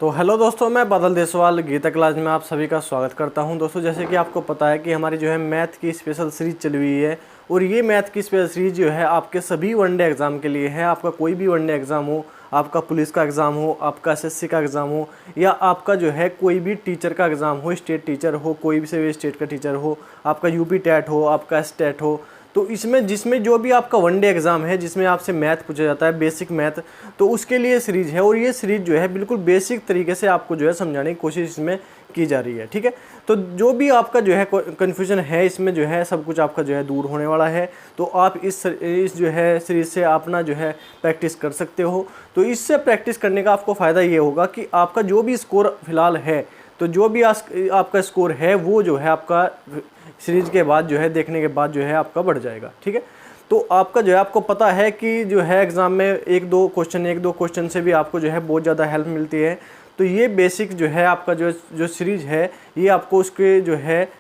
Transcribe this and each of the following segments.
तो हेलो दोस्तों, मैं बादल देसवाल गीता क्लास में आप सभी का स्वागत करता हूं। दोस्तों, जैसे कि आपको पता है कि हमारी जो है मैथ की स्पेशल सीरीज चली हुई है और ये मैथ की स्पेशल सीरीज जो है आपके सभी वनडे एग्ज़ाम के लिए है। आपका कोई भी वनडे एग्ज़ाम हो, आपका पुलिस का एग्ज़ाम हो, आपका एसएससी का एग्ज़ाम हो, या आपका जो है कोई भी टीचर का एग्ज़ाम हो, स्टेट टीचर हो, कोई भी से स्टेट का टीचर हो, आपका यूपी टेट हो, आपका एस टेट हो, तो इसमें जिसमें जो भी आपका वनडे एग्ज़ाम है जिसमें आपसे मैथ पूछा जाता है, बेसिक मैथ, तो उसके लिए सीरीज है। और ये सीरीज जो है बिल्कुल बेसिक तरीके से आपको जो है समझाने की कोशिश इसमें की जा रही है। ठीक है, तो जो भी आपका जो है कन्फ्यूजन है इसमें जो है सब कुछ आपका जो है दूर होने वाला है। तो आप इस जो है सीरीज से अपना जो है प्रैक्टिस कर सकते हो। तो इससे प्रैक्टिस करने का आपको फ़ायदा ये होगा कि आपका जो भी स्कोर फिलहाल है, तो जो भी आपका स्कोर है वो जो है आपका सीरीज के बाद जो है देखने के बाद जो है आपका बढ़ जाएगा। ठीक है, तो आपका जो है आपको पता है कि जो है एग्ज़ाम में एक दो क्वेश्चन से भी आपको जो है बहुत ज़्यादा हेल्प मिलती है। तो ये बेसिक जो है आपका जो सीरीज है ये आपको उसके जो है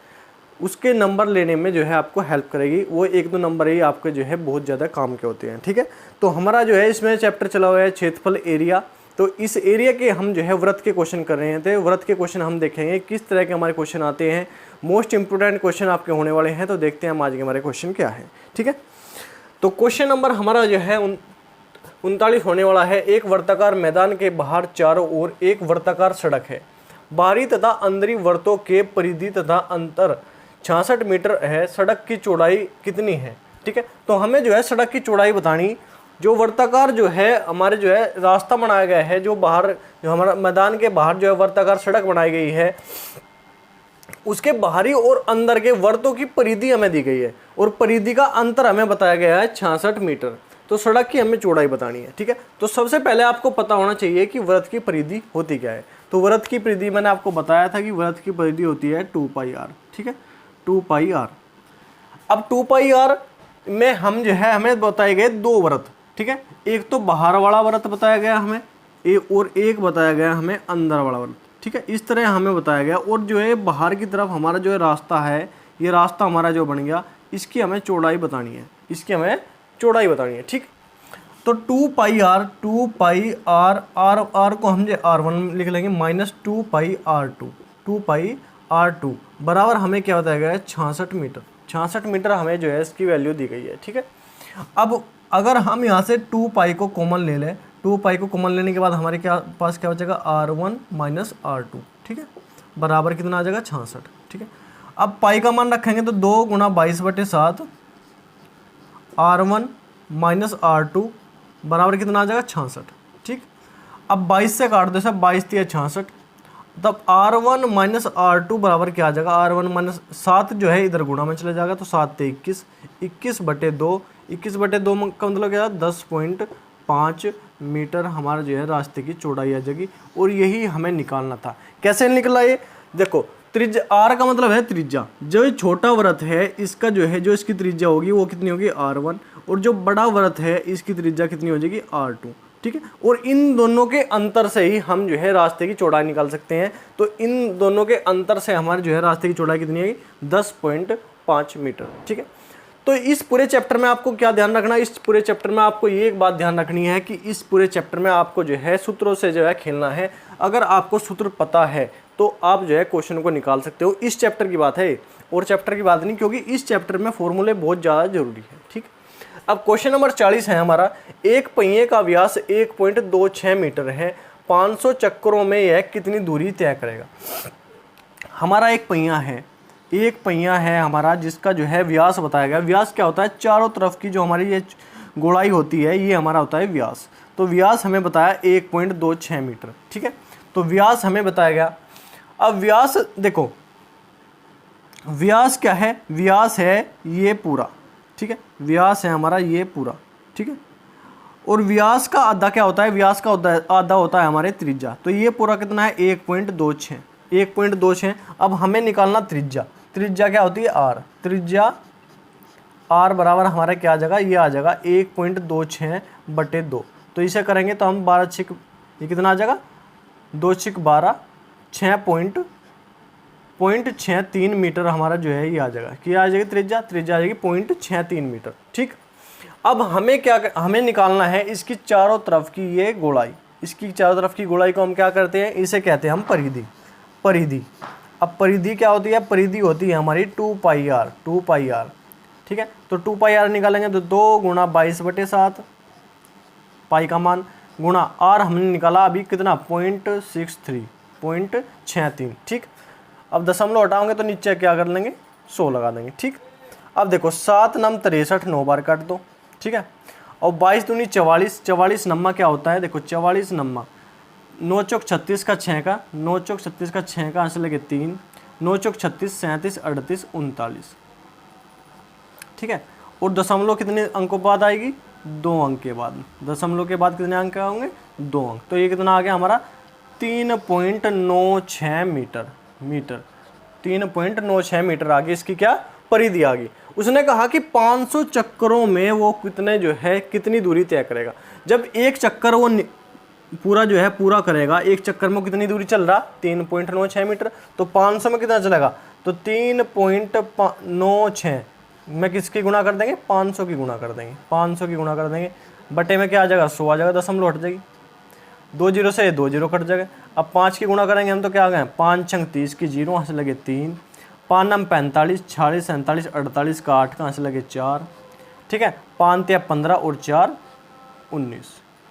उसके नंबर लेने में जो है आपको हेल्प करेगी। वो एक दो नंबर ही आपके जो है बहुत ज़्यादा काम के होते हैं। ठीक है, तो हमारा जो है इसमें चैप्टर चला हुआ है क्षेत्रफल एरिया। तो इस एरिया के हम जो है व्रत के क्वेश्चन कर रहे थे। व्रत के क्वेश्चन हम देखेंगे किस तरह के हमारे क्वेश्चन आते हैं। मोस्ट इंपोर्टेंट क्वेश्चन आपके होने वाले हैं। तो देखते हैं हम आज के हमारे क्वेश्चन क्या है। ठीक है, तो क्वेश्चन नंबर हमारा जो है 39 होने वाला है। एक वर्ताकार मैदान के बाहर चारों ओर एक वर्ताकार सड़क है। बाहरी तथा अंदरी वर्तों के परिधि तथा अंतर 66 मीटर है। सड़क की चौड़ाई कितनी है? ठीक है, तो हमें जो है सड़क की चौड़ाई बतानी। जो वर्ताकार जो है हमारे जो है रास्ता बनाया गया है, जो हमारा मैदान के बाहर जो है वर्ताकार सड़क बनाई गई है, उसके बाहरी और अंदर के वर्तों की परिधि हमें दी गई है और परिधि का अंतर हमें बताया गया है 66 मीटर। तो सड़क की हमें चौड़ाई बतानी है। ठीक है, तो सबसे पहले आपको पता होना चाहिए कि वृत्त की परिधि होती क्या है। तो वृत्त की परिधि मैंने आपको बताया था कि वृत्त की परिधि होती है 2πr। ठीक है, 2πr। अब 2πr में हम जो है हमें बताए गए दो वृत्त। ठीक है, एक तो बाहर वाला वृत्त बताया गया हमें, और एक बताया गया हमें अंदर वाला वृत्त। ठीक है, इस तरह हमें बताया गया। और जो है बाहर की तरफ हमारा जो है रास्ता है, ये रास्ता हमारा जो बन गया, इसकी हमें चौड़ाई बतानी है। इसकी हमें चौड़ाई बतानी है। ठीक, तो 2πr r को हम जो r1 लिख लेंगे माइनस 2πr2 बराबर हमें क्या बताया गया है 66 मीटर। 66 मीटर हमें जो है इसकी वैल्यू दी गई है। ठीक है, अब अगर हम यहाँ से 2π को कॉमन ले लें, 2π को कॉमन लेने के बाद हमारे पास क्या बचेगा r1 माइनस r2। ठीक है, बराबर कितना आ जाएगा 66। ठीक है, अब पाई का मान रखेंगे तो 2 गुणा 22/7 r1 माइनस r2 बराबर कितना आ जाएगा 66। ठीक, अब 22 से काट दो सब, 22 3 66, तब r1 माइनस r2 बराबर क्या आ जाएगा, r1 माइनस 7 जो है इधर गुणा में चला जाएगा, तो 7 से 21, 21/2 का मतलब क्या है 10.5 मीटर हमारा जो है रास्ते की चौड़ाई आ जाएगी। और यही हमें निकालना था। कैसे निकला ये देखो, त्रिज्या r का मतलब है त्रिज्या। जो छोटा वृत्त है इसका जो है जो इसकी त्रिज्या होगी वो कितनी होगी r1, और जो बड़ा वृत्त है इसकी त्रिज्या कितनी हो जाएगी r2। ठीक है, और इन दोनों के अंतर से ही हम जो है रास्ते की चौड़ाई निकाल सकते हैं। तो इन दोनों के अंतर से हमारे जो है रास्ते की चौड़ाई कितनी है 10.5 मीटर। ठीक है, तो इस पूरे चैप्टर में आपको क्या ध्यान रखना है, इस पूरे चैप्टर में आपको ये एक बात ध्यान रखनी है कि इस पूरे चैप्टर में आपको जो है सूत्रों से जो है खेलना है। अगर आपको सूत्र पता है तो आप जो है क्वेश्चन को निकाल सकते हो। इस चैप्टर की बात है और चैप्टर की बात नहीं, क्योंकि इस चैप्टर में फॉर्मूले बहुत ज़्यादा जरूरी है। ठीक, अब क्वेश्चन नंबर 40 है हमारा। एक पहिए का व्यास 1.26 मीटर है। 500 चक्करों में यह कितनी दूरी तय करेगा? हमारा एक पहिया है हमारा, जिसका जो है व्यास बताया गया। व्यास क्या होता है, चारों तरफ की जो हमारी ये गोलाई होती है ये हमारा होता है व्यास। तो व्यास हमें बताया 1.26 मीटर। ठीक है, तो व्यास हमें बताया गया। अब व्यास देखो, व्यास क्या है, व्यास है ये पूरा। ठीक है, व्यास है हमारा ये पूरा। ठीक है, और व्यास का आधा क्या होता है, व्यास का आधा होता है हमारे त्रिज्या। तो ये पूरा कितना है 1.26। अब हमें निकालना त्रिज्या। त्रिज्या क्या होती है r। त्रिज्या r बराबर हमारा क्या आ जाएगा, ये आ जाएगा 1.26/2। तो इसे करेंगे तो हम 12 छिक, ये कितना आ जाएगा 2 छिक 12, 6.63 मीटर हमारा जो है ये आ जाएगा। क्या आ जाएगी त्रिज्या आ जाएगी 0.63 मीटर। ठीक, अब हमें निकालना है इसकी चारों तरफ की ये गोलाई। इसकी चारों तरफ की गोलाई को हम क्या करते हैं, इसे कहते हैं हम परिधि। परिधि, अब परिधि क्या होती है, परिधि होती है हमारी 2πr, 2πr, ठीक है। तो 2πr निकालेंगे तो 2 गुणा 22/7 पाई का मान गुणा r हमने निकाला अभी कितना 0.63, ठीक। अब दशमलव हटाओगे तो नीचे क्या कर लेंगे 100 लगा देंगे, ठीक। अब देखो 7 नम 63, 9 बार काट दो, ठीक है। और 22 दूनी 44, 44 नम्मा क्या होता है, देखो 44 नम्मा 9 चौक 36 का 6 का, 9 चौक 36 का 6 का, ऐसे लगे 3, 9 चौक 36, 37, 38, 39, ठीक है। और दशमलव कितने अंकों बाद आएगी, 2 अंक के बाद। दशमलव के बाद कितने अंक आएंगे, 2 अंक। तो ये कितना आ गया हमारा 3.96 मीटर, 3.96 मीटर आ गई इसकी क्या परिधि आ गई। उसने कहा कि 500 चक्करों में वो कितने जो है कितनी दूरी तय करेगा। जब एक चक्कर वो पूरा जो है पूरा करेगा, एक चक्कर में कितनी दूरी चल रहा 3.96 मीटर, तो 500 में कितना चलेगा, तो 3.96 में किसकी गुणा कर देंगे, 500 की गुणा कर देंगे, 500 की गुणा कर देंगे, बटे में क्या आ जाएगा 100 आ जाएगा, दशमलव हट जाएगी, 2 जीरो से 2 जीरो कट जाएगा। अब 5 की गुणा करेंगे हम तो क्या आ गए 5 छंग 30 की 0, यहाँ से लगे 3, 5 नम 45, 46, 47, 48 का 8 कहाँ से लगे 4, ठीक है। 5 या 15 और 4 19,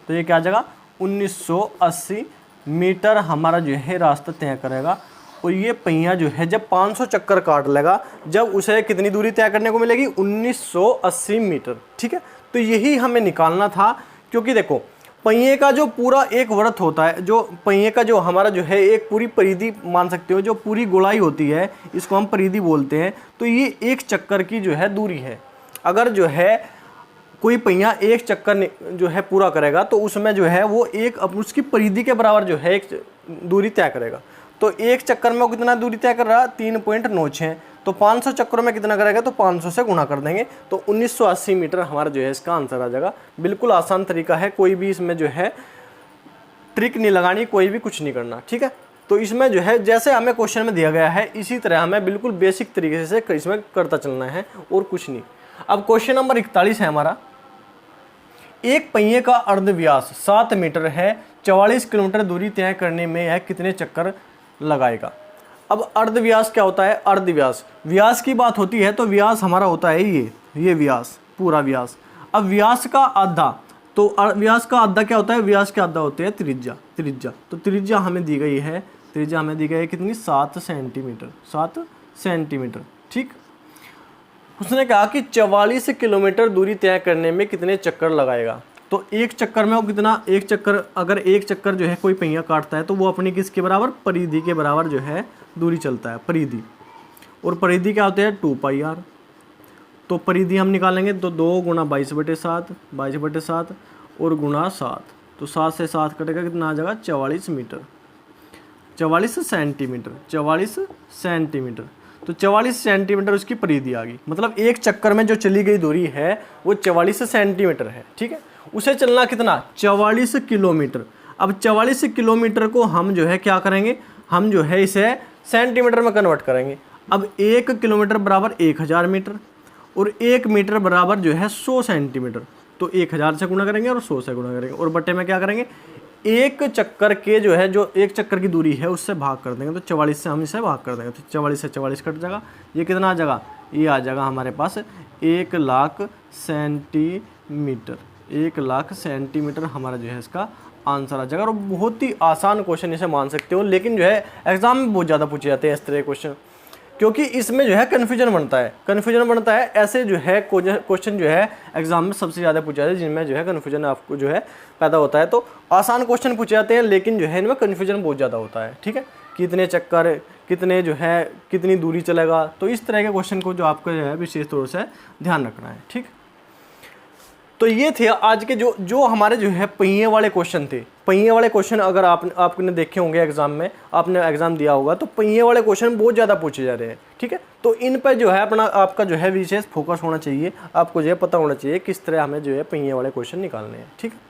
तो ये क्या आ जाएगा 1980 मीटर हमारा जो है रास्ता तय करेगा। और ये पहिया जो है जब 500 चक्कर काट लेगा, जब उसे कितनी दूरी तय करने को मिलेगी 1980 मीटर, ठीक है। तो यही हमें निकालना था, क्योंकि देखो पहिए का जो पूरा एक वृत्त होता है, जो पहिए का जो हमारा जो है एक पूरी परिधि मान सकते हो, जो पूरी गोलाई होती है इसको हम परिधि बोलते हैं। तो ये एक चक्कर की जो है दूरी है। अगर जो है कोई पहिया एक चक्कर जो है पूरा करेगा तो उसमें जो है वो एक उसकी परिधि के बराबर जो है एक दूरी तय करेगा। तो एक चक्कर में वो कितना दूरी तय कर रहा 3.96, तो 500 चक्करों में कितना करेगा तो 500 से गुणा कर देंगे, तो 1980 मीटर हमारा जो है इसका आंसर आ जाएगा। बिल्कुल आसान तरीका है, कोई भी इसमें जो है ट्रिक नहीं लगानी, कोई भी कुछ नहीं करना, ठीक है। तो इसमें जो है जैसे हमें क्वेश्चन में दिया गया है इसी तरह हमें बिल्कुल बेसिक तरीके से इसमें करता चलना है और कुछ नहीं। अब क्वेश्चन नंबर 41 है हमारा, एक पहिए का अर्धव्यास 7 मीटर है, 44 किलोमीटर दूरी तय करने में यह कितने चक्कर लगाएगा। अब अर्धव्यास क्या होता है, अर्धव्यास व्यास की बात होती है तो व्यास हमारा होता है ये व्यास, पूरा व्यास। अब व्यास का आधा, तो व्यास का आधा क्या होता है, व्यास का आधा होते हैं त्रिज्या, तो त्रिज्या हमें दी गई है, त्रिज्या हमें दी गई है कितनी 7 सेंटीमीटर, 7 सेंटीमीटर, ठीक। उसने कहा कि 44 किलोमीटर दूरी तय करने में कितने चक्कर लगाएगा। तो एक चक्कर में वो कितना, एक चक्कर अगर एक चक्कर जो है कोई पहिया काटता है तो वो अपनी किसके बराबर, परिधि के बराबर जो है दूरी चलता है, परिधि। और परिधि क्या होते हैं 2πr। तो परिधि हम निकालेंगे तो 2 गुणा 22/7, 22/7 और गुणा 7, तो 7 से 7 कटेगा कितना आ जाएगा 44 मीटर, 44 सेंटीमीटर, 44 सेंटीमीटर। तो 44 सेंटीमीटर उसकी परिधि आ गई। मतलब एक चक्कर में जो चली गई दूरी है वो 44 सेंटीमीटर है, ठीक है। उसे चलना कितना 44 किलोमीटर। अब 44 किलोमीटर को हम जो है क्या करेंगे, हम जो है इसे सेंटीमीटर में कन्वर्ट करेंगे। अब 1 किलोमीटर बराबर 1000 मीटर और 1 मीटर बराबर जो है 100 सेंटीमीटर। तो 1000 से गुणा करेंगे और 100 से गुणा करेंगे और बटे में क्या करेंगे, एक चक्कर के जो है जो एक चक्कर की दूरी है उससे भाग कर देंगे। तो 44 से हम इसे भाग कर देंगे, तो 44 से 44 कट जाएगा। ये कितना आ जाएगा, ये आ जाएगा हमारे पास 1 लाख सेंटीमीटर, 1 लाख सेंटीमीटर हमारा जो है इसका आंसर आ जाएगा। और बहुत ही आसान क्वेश्चन इसे मान सकते हो, लेकिन जो है एग्जाम में बहुत ज़्यादा पूछे जाते हैं इस तरह के क्वेश्चन, क्योंकि इसमें जो है कन्फ्यूजन बनता है। ऐसे जो है क्वेश्चन जो है एग्जाम में सबसे ज़्यादा पूछे जाते हैं जिनमें जो है कन्फ्यूजन आपको जो है पैदा होता है। तो आसान क्वेश्चन पूछे जाते हैं लेकिन जो है इनमें कन्फ्यूजन बहुत ज़्यादा होता है, ठीक है। कितने चक्कर, कितने जो है कितनी दूरी चलेगा, तो इस तरह के क्वेश्चन को जो आपको जो है विशेष तौर से ध्यान रखना है, ठीक। तो ये थे आज के जो हमारे जो है पहिए वाले क्वेश्चन थे। पहिए वाले क्वेश्चन अगर आपने देखे होंगे एग्जाम में, आपने एग्जाम दिया होगा, तो पहिए वाले क्वेश्चन बहुत ज़्यादा पूछे जा रहे हैं, ठीक है। तो इन पर जो है अपना आपका जो है विशेष फोकस होना चाहिए, आपको जो है पता होना चाहिए किस तरह हमें जो है पहिए वाले क्वेश्चन निकालने हैं, ठीक है।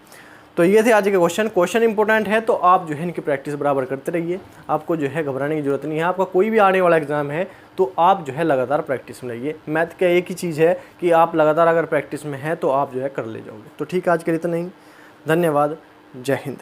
तो ये थे आज के क्वेश्चन इंपॉर्टेंट है, तो आप जो है इनकी प्रैक्टिस बराबर करते रहिए। आपको जो है घबराने की जरूरत नहीं है। आपका कोई भी आने वाला एग्जाम है तो आप जो है लगातार प्रैक्टिस में रहिए। मैथ का एक ही चीज़ है कि आप लगातार अगर प्रैक्टिस में हैं तो आप जो है कर ले जाओगे। तो ठीक है, आज के लिए इतना ही। धन्यवाद। जय हिंद।